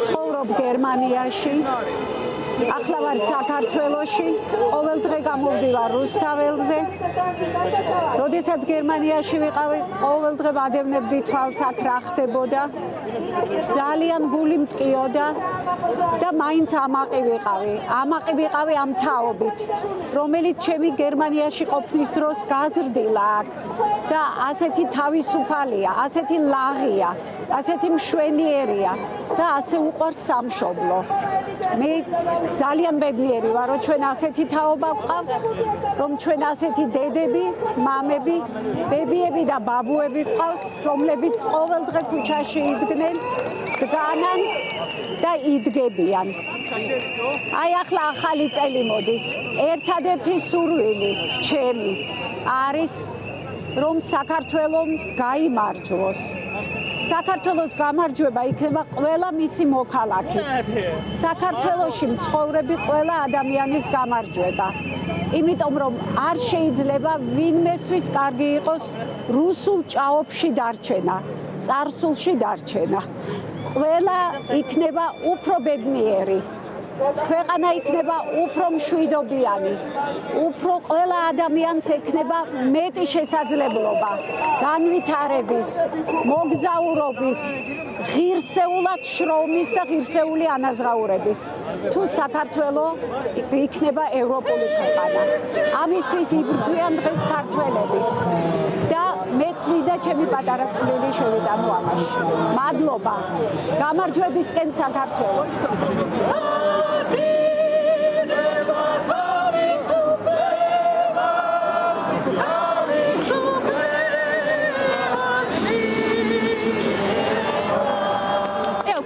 ცხოვრობ გერმანიაში, ახლა ვარ საქართველოში, ყოველდღე გამოვდივარ რუსთაველზე. როდესაც გერმანიაში ვიყავი, ყოველდღე ვადევნებდი თვალს აქ რა ხდებოდა. ძალიან გული მტკიოდა და მაინც ამაყი ვიყავი ამ თაობით, რომელიც ჩემი გერმანიაში ყოფნის დროს გაზრდილა აქ და ასეთი თავისუფალია, ასეთი ლაღია, ასეთი მშვენიერია და ასე უყვარს სამშობლო. მე ძალიან ბედნიერი ვარ, რომ ჩვენ ასეთი თაობა გვყავს, რომ ჩვენ ასეთი დედები, მამები, ბებიები და ბაბუები გვყავს, რომლებიც ყოველდღე ქუჩაში იდგნენ, დგანან და იდგებიან. აი ახლა ახალი წელი მოდის. ერთადერთი სურვილი ჩემი არის, რომ საქართველომ გაიმარჯვოს. საქართველოს გამარჯვება იქნება ყველა მისი მოქალაქის. საქართველოში მცხოვრები ყველა ადამიანის გამარჯვება. იმიტომ რომ არ შეიძლება ვინმესთვის კარგი იყოს რუსულ ჭაობში დარჩენა, წარსულში დარჩენა. ყველა იქნება უფრო ბედნიერი. ქვეყანა იქნება უფრო მშვიდობიანი, უფრო ყველა ადამიანს ექნება მეტი შესაძლებლობა განვითარების, მოგზაურობის, ღირსეულად შრომის და ღირსეული ანაზღაურების. თუ საქართველო იქნება ევროპული ქვეყანა. ამისთვის იბრძვიან დღეს ქართველები და მეც მინდა ჩემი პატარა წვლილი შევიტანო ამაში. მადლობა. გამარჯვებისკენ საქართველო.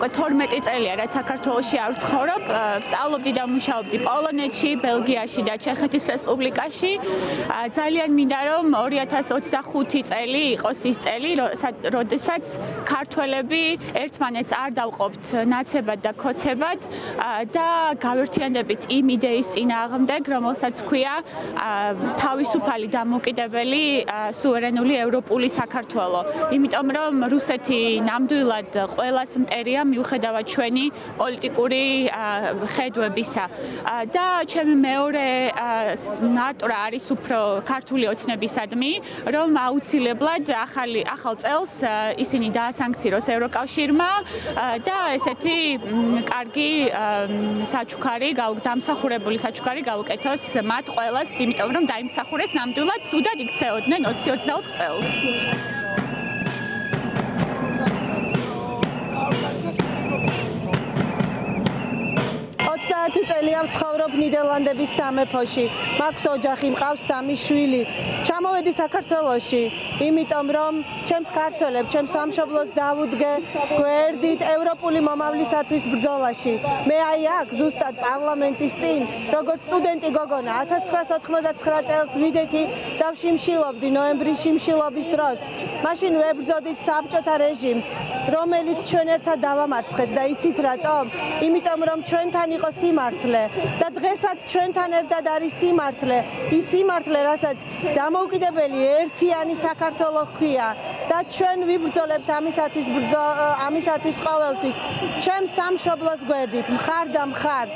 უკვე 12 წელია, რაც საქართველოში არ ვცხოვრობ, სწავლობდი და მუშაობდი პოლონეთში, ბელგიაში და ჩეხეთის რესპუბლიკაში. ძალიან მინდა რომ 2025 წელი იყოს ის წელი, როდესაც ქართველები ერთმანეთს არ დავყოფთ ნაცებად და ქოცებად და გავერთიანდებით იმ იდეის წინააღმდეგ, რომელსაც ქვია თავისუფალი დამოუკიდებელი სუვერენული ევროპული საქართველო. იმიტომ რომ რუსეთი ნამდვილად ყველას მტერია მიუხედავად ჩვენი პოლიტიკური ხედვებისა. და ჩემი მეორე ნატრა არის უფრო ქართული ოცნებისადმი, რომ აუცილებლად ახალ წელს ისინი დაასანქციროს ევროკავშირმა და ესეთი კარგი საჩუქარი, დამსახურებული საჩუქარი გაუკეთოს მათ ყველას, იმიტომ რომ დაიმსახურეს ნამდვილად ცუდად იქცეოდნენ 2024 წელს. 30 წელია ვცხოვრობ ნიდერლანდების სამეფოში. მაქვს ოჯახი, მყავს 3 შვილი. ჩამოვედი საქართველოში, იმიტომ რომ ჩემს ქართველებს, ჩემს სამშობლოს დავუდგე გვერდით ევროპული მომავლისათვის ბრძოლაში. მე აი აქ ზუსტად პარლამენტის წინ, როგორც სტუდენტი გოგონა 1999 წელს ვიდექი და ვშიმშილობდი ნოემბრის შიმშილობის დროს. მაშინ ვებრძოდით საბჭოთა რეჟიმს, რომელიც ჩვენ ერთად დავამარცხეთ და იცით რატომ? იმიტომ რომ ჩვენთან იყო სიმართლე და დღესაც ჩვენთან ერთად არის სიმართლე. ის სიმართლე, რასაც დამოუკიდებელი ერთიანი საქართველო ჰქვია და ჩვენ ვიბრძოლებთ ამისათვის ყოველთვის. ჩემს სამშობლოს გვერდით, მხარ და მხარ,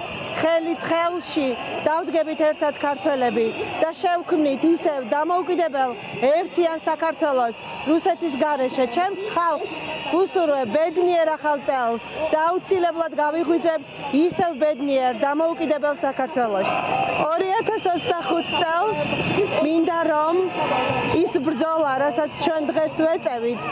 ხელით ხელში დავდგებით ერთად ქართველები და შევქმნით ისევ დამოუკიდებელ ერთიან საქართველოს რუსეთის გარეშე. ჩემს ხალხს ვუსურვებ ბედნიერ ახალ წელს და აუცილებლად გავიღვიძებთ ისევ ბედნიერ დამოუკიდებელ საქართველოში. 2025 წელს მინდა რომ ის ბრძოლა, რასაც ჩვენ დღეს ვეწევით,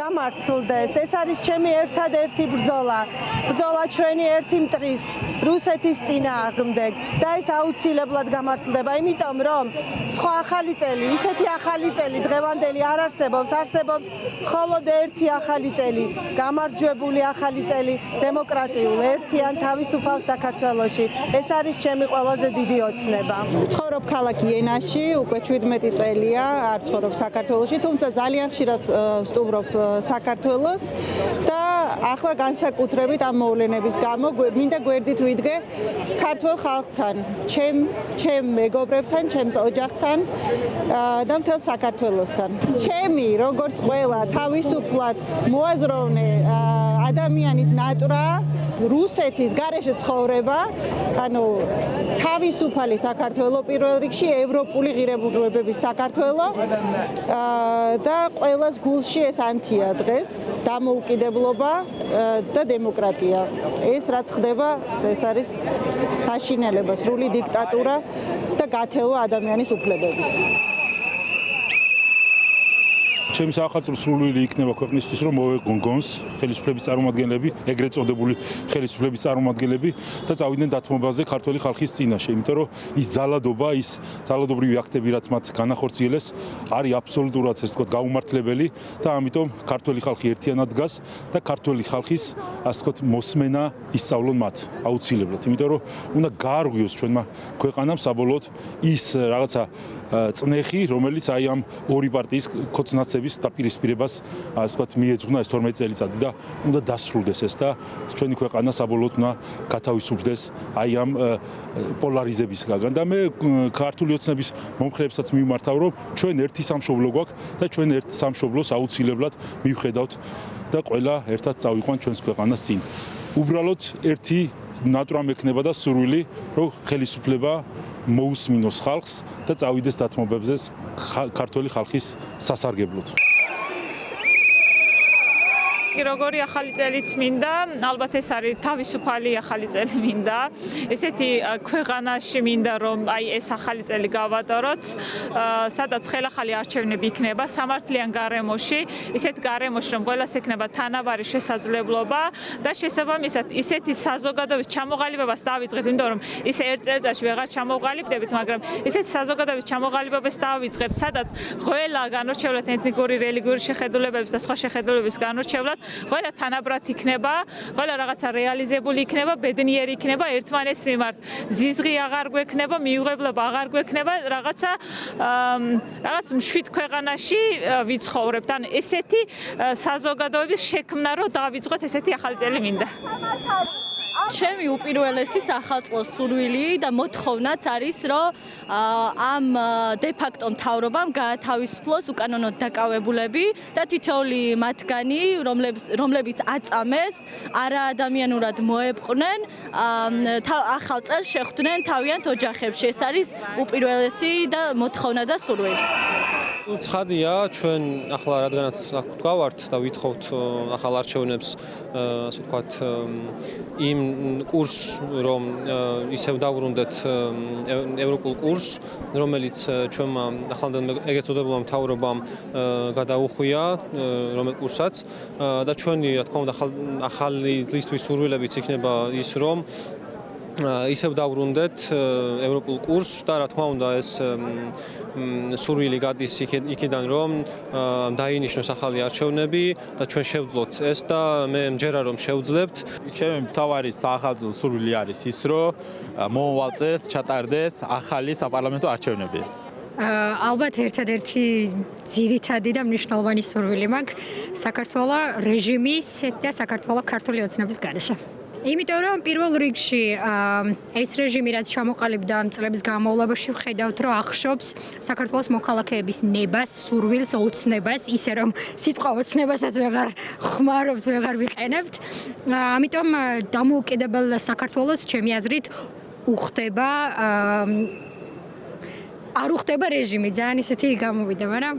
გამართლდეს. ეს არის ჩემი ერთადერთი ბრძოლა. ბრძოლა ჩვენი ერთი მტრის რუსეთის წინააღმდეგ და ეს აუცილებლად გამართლდება, იმიტომ რომ სხვა ახალი წელი, ისეთი ახალი წელი დღევანდელი არ არსებობს, არსებობს მხოლოდ ერთი ახალი წელი, გამარჯვებული ახალი წელი დემოკრატიულ ერთიან თავისუფალ საქართველოში. ეს არის ჩემი ყველაზე დიდი ოცნება. ვცხოვრობ ქალაქ იენაში, უკვე 17 წელია არ ვცხოვრობ საქართველოში, თუმცა ძალიან ხშირად ვსტუმრობ საქართველოს და ახლა განსაკუთრებით ამ მოვლენების გამო მინდა გვერდით ვიდგე ქართულ ხალხთან, ჩემ მეგობრებთან, ჩემს ოჯახთან და მთელ საქართველოსთან. ჩემი როგორც ყველა თავისუფლად მოაზროვნე ადამიანის ნატრა, რუსეთის გარეშე ცხოვრება, ანუ თავისუფალი საქართველო პირველ რიგში, ევროპული ღირებულებების საქართველო და ყველას გულში ეს ანთია დღეს, დამოუკიდებლობა და დემოკრატია. ეს რაც ხდება, ეს არის საშინელება, სრული დიქტატურა და გათელვა ადამიანის უფლებების. ჩემი სახელმწიფო სრულვილი იქნება ქვეყნისთვის, რომ მოვეგონგონს ხელისუფლების წარმომადგენლები, ეგრეთ წოდებული ხელისუფლების წარმომადგენლები და წავიდნენ დათმობაზე ქართული ხალხის წინაშე, იმიტომ რომ ის ძალადობა, ის ძალადობრივი აქტები, რაც მათ განახორციელეს, არის აბსოლუტურად, ასე ვთქვათ, გაუმართლებელი და ამიტომ ქართული ხალხი ერთიანად დგას და ქართული ხალხის, ასე ვთქვათ, მოსმენა ისწავლონ მათ აუცილებლად, იმიტომ რომ უნდა გაარღვიოს ჩვენმა ქვეყანამ საბოლოოდ ის რაღაცა წნეხი, რომელიც აი ამ ორი პარტიის ქოცნაცების დაპირისპირებას, ასე ვთქვათ, მიეძღვნა ეს 12 წელიწადი და უნდა დასრულდეს ეს და ჩვენი ქვეყანა საბოლოოდ უნდა გათავისუფლდეს აი ამ პოლარიზებისგან და მე ქართული ოცნების მომხრეებსაც მიმართავ, რომ ჩვენ ერთი სამშობლო გვაქვს და ჩვენ ერთ სამშობლოს აუცილებლად მივხედავთ და ყველა ერთად წავიყვან ჩვენს ქვეყანას წინ. უბრალოდ ერთი ნატრა მექნება და სურვილი, რომ ხელისუფლება მოусმინოს ხალხს და წავიდეს დათმობებზე ქართული ხალხის სასარგებლოდ. როგორი ახალი წელიც მინდა, ალბათ ეს არის თავისუფალი ახალი წელი მინდა. ესეთი ქვეყანაში მინდა, რომ აი ეს ახალი წელი გავატაროთ, სადაც ხელახალი არჩევნები იქნება სამართლიან გარემოში, ისეთ გარემოში, რომ ყველას ექნება თანაბარი შესაძლებლობა და შესაბამისად ისეთი საზოგადოების ჩამოყალიბებას დავიწყებთ, იმიტომ რომ ისე ერთ წელიწადში ვეღარ ჩამოყალიბდებით, მაგრამ ისეთი საზოგადოების ჩამოყალიბებას დავიწყებთ, სადაც ყველა განორჩევლად ეთნიკური, რელიგიური შეხედულებების და სხვა შეხედულებების განორჩევლად ყველა თანაბრად იქნება, ყველა რაღაცა რეალიზებული იქნება, ბედნიერი იქნება ერთმანეთს მიმართ. ზიზღი აღარ გვექნება, მიუღებლობა აღარ გვექნება, რაღაც მშვიდ ქვეყანაში ვიცხოვრებთ. ან ესეთი საზოგადოების შექმნა რო დავიწყოთ, ესეთი ახალი წელი მინდა. ჩემი უპირველესი სახელმწიფო სურვილი და მოთხოვნაც არის, რომ ამ დე-ფაქტო მთავრობამ გაათავისუფლოს უკანონოდ დაკავებულები და თითოეული მათგანი, რომლებიც აწამეს, არაადამიანურად მოეპყნენ, ახალ წელს შეხვდნენ თავიანთ ოჯახებში. ეს არის უპირველესი და მოთხოვნა და სურვილი. ცხადია, ჩვენ ახლა რადგანაც აქ ვდგავართ და ვითხოვთ ახალ არჩევნებს, ასე ვთქვათ, იმ კურსს, რომ ისევ დავუბრუნდეთ ევროპულ კურსს, რომელიც ჩვენმა ახლანდელ ეგრეთ წოდებულმა მთავრობამ გადაუხვია, რომელ კურსაც და ჩვენი, რა თქმა უნდა, ახალი წლისთვის სურვილებიც იქნება ის, რომ ისევ დავუბრუნდეთ ევროპულ კურსს და რა თქმა უნდა ეს სურვილი გადის იქიდან, რომ დაინიშნოს ახალი არჩევნები და ჩვენ შევძლოთ ეს და მე მჯერა რომ შევძლებთ. ჩემი მთავარი სახელმწიფო სურვილი არის ის, რომ მომავალ წელს ჩატარდეს ახალი საპარლამენტო არჩევნები. ალბათ ერთადერთი ძირითადი და მნიშვნელოვანი სურვილი მაქვს საქართველოს რეჟიმის და საქართველოს ქართული ოცნების გარეშე. იმიტომ რომ პირველ რიგში ეს რეჟიმი რაც ჩამოყალიბდა ამ წლების განმავლობაში ვხედავთ რომ ახშობს საქართველოს მოქალაქეების ნებას, სურვილს, ოცნებას, ისე რომ სიტყვა ოცნებასაც ვეღარ ხმარობთ, ვეღარ ვიყენებთ. ამიტომ დამოუკიდებელ საქართველოს ჩემი აზრით არ უხდება რეჟიმი, ძალიან ისეთი გამოვიდა, მაგრამ